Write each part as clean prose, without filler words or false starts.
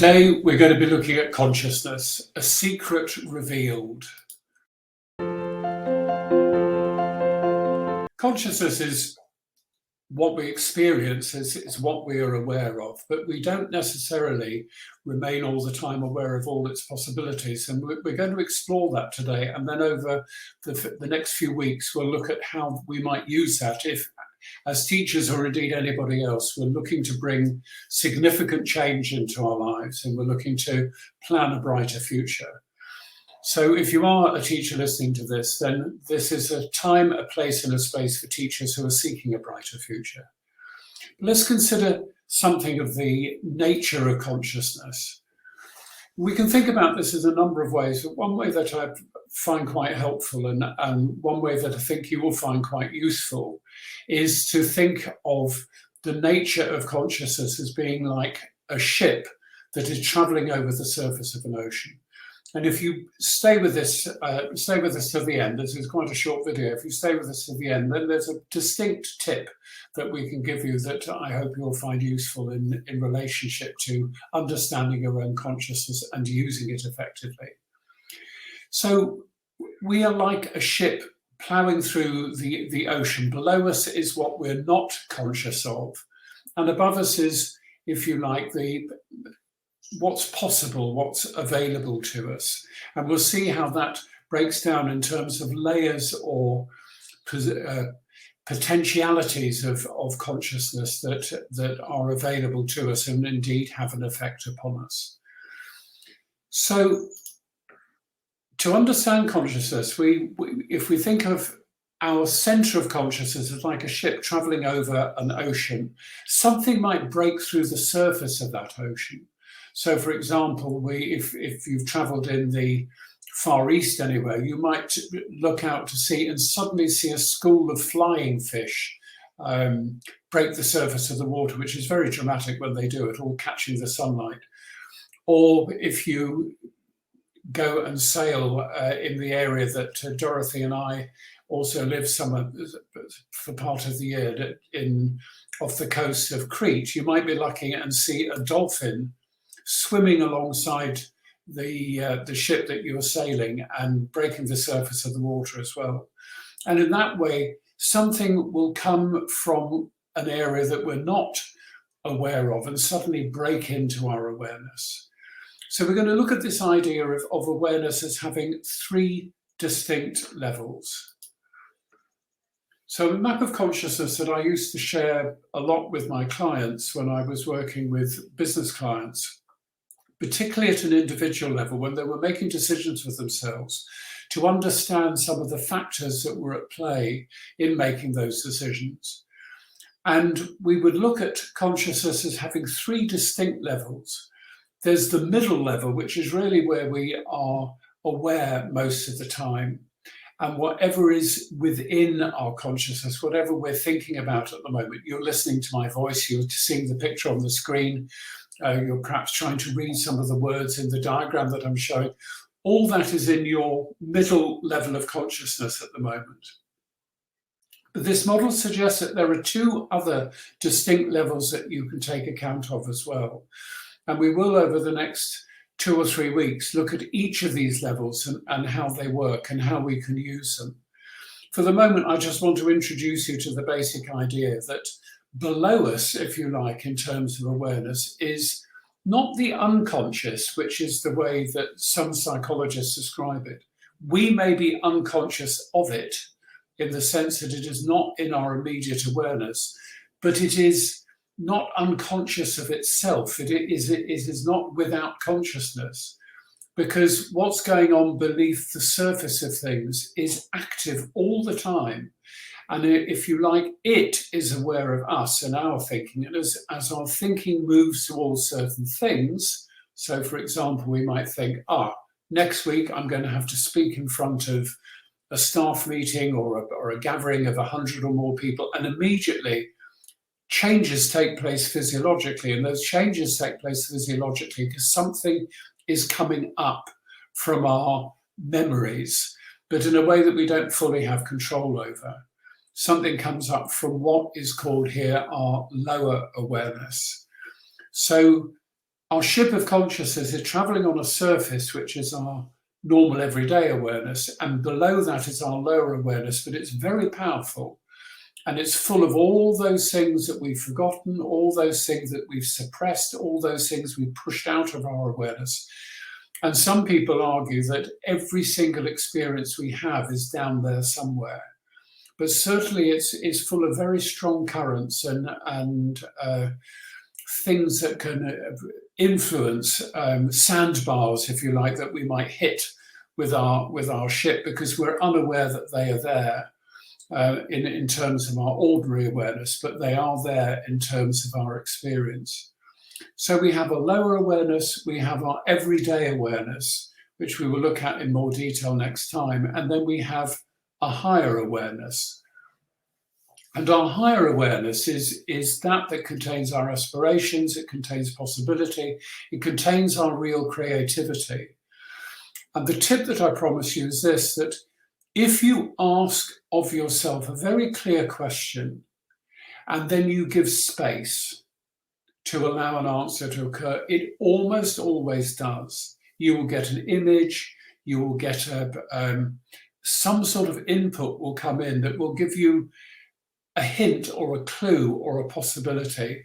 Today, we're going to be looking at consciousness, a secret revealed. Consciousness is what we experience, is what we are aware of, but we don't necessarily remain all the time aware of all its possibilities. And we're going to explore that today. And then over the next few weeks, we'll look at how we might use that if, as teachers or indeed anybody else, we're looking to bring significant change into our lives and we're looking to plan a brighter future. So if you are a teacher listening to this, then this is a time, a place and a space for teachers who are seeking a brighter future. Let's consider something of the nature of consciousness. We can think about this in a number of ways, but one way that I find quite helpful and one way that I think you will find quite useful is to think of the nature of consciousness as being like a ship that is traveling over the surface of an ocean. And if you stay with us to the end, this is quite a short video, if you stay with us to the end, then there's a distinct tip that we can give you that I hope you'll find useful in relationship to understanding your own consciousness and using it effectively. So we are like a ship ploughing through the ocean. Below us is what we're not conscious of. And above us is, if you like, what's possible, what's available to us. And we'll see how that breaks down in terms of layers or potentialities of consciousness that are available to us and indeed have an effect upon us. So to understand consciousness, if we think of our center of consciousness as like a ship traveling over an ocean, something might break through the surface of that ocean. So, for example, if you've traveled in the Far East anywhere, you might look out to sea and suddenly see a school of flying fish break the surface of the water, which is very dramatic when they do it, all catching the sunlight. Or if you go and sail in the area that Dorothy and I also live summer for part of the year off the coast of Crete, you might be lucky and see a dolphin swimming alongside the ship that you're sailing and breaking the surface of the water as well. And in that way, something will come from an area that we're not aware of and suddenly break into our awareness. So we're going to look at this idea of awareness as having three distinct levels. So a map of consciousness that I used to share a lot with my clients when I was working with business clients, particularly at an individual level, when they were making decisions for themselves, to understand some of the factors that were at play in making those decisions. And we would look at consciousness as having three distinct levels. There's the middle level, which is really where we are aware most of the time. And whatever is within our consciousness, whatever we're thinking about at the moment, you're listening to my voice, you're seeing the picture on the screen, you're perhaps trying to read some of the words in the diagram that I'm showing. All that is in your middle level of consciousness at the moment. But this model suggests that there are two other distinct levels that you can take account of as well. And we will, over the next 2 or 3 weeks, look at each of these levels and how they work and how we can use them. For the moment, I just want to introduce you to the basic idea that below us, if you like, in terms of awareness, is not the unconscious, which is the way that some psychologists describe it. We may be unconscious of it in the sense that it is not in our immediate awareness, but it is not unconscious of itself. It is not without consciousness, because what's going on beneath the surface of things is active all the time. And if you like, it is aware of us and our thinking. And as our thinking moves towards certain things, so for example, we might think, next week I'm going to have to speak in front of a staff meeting or a gathering of 100 or more people, and immediately changes take place physiologically. And those changes take place physiologically because something is coming up from our memories, but in a way that we don't fully have control over. Something comes up from what is called here our lower awareness. So Our ship of consciousness is traveling on a surface which is our normal everyday awareness, and below that is our lower awareness, but it's very powerful. And it's full of all those things that we've forgotten, all those things that we've suppressed, all those things we've pushed out of our awareness. And some people argue that every single experience we have is down there somewhere. But certainly it's full of very strong currents and things that can influence sandbars, if you like, that we might hit with our ship because we're unaware that they are there. In terms of our ordinary awareness, but they are there in terms of our experience. So we have a lower awareness, we have our everyday awareness, which we will look at in more detail next time, and then we have a higher awareness. And our higher awareness is that contains our aspirations, it contains possibility, it contains our real creativity. And the tip that I promise you is this, that if you ask of yourself a very clear question, and then you give space to allow an answer to occur, it almost always does. You will get an image, you will get some sort of input will come in that will give you a hint or a clue or a possibility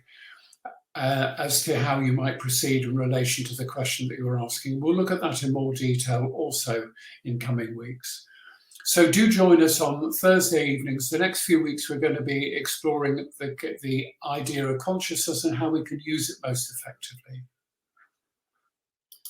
as to how you might proceed in relation to the question that you're asking. We'll look at that in more detail also in coming weeks. So do join us on Thursday evenings. The next few weeks, we're going to be exploring the idea of consciousness and how we can use it most effectively.